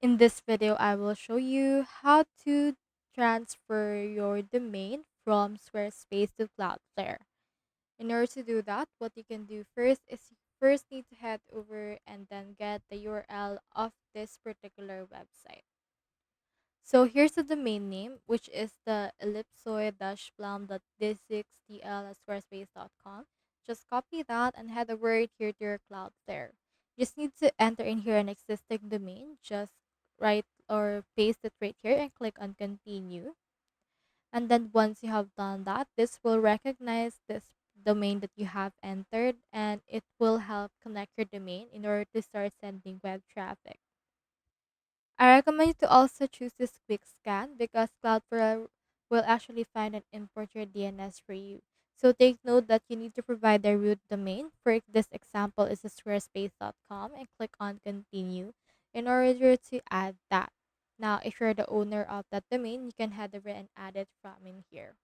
In this video, I will show you how to transfer your domain from Squarespace to Cloudflare. In order to do that, what you can do first is you first need to head over and then get the URL of this particular website. So here's the domain name, which is the ellipsoid-plum.d6tl at squarespace.com. Just copy that and head over it here to your Cloudflare. Just need to enter in here an existing domain. Just write or paste it right here and click on continue. And then once you have done that, this will recognize this domain that you have entered and it will help connect your domain in order to start sending web traffic. I recommend you to also choose this quick scan because Cloudflare will actually find and import your DNS for you. So take note that you need to provide the root domain. For this example is the squarespace.com and click on continue in order to add that. Now, if you're the owner of that domain, you can head over and add it from in here.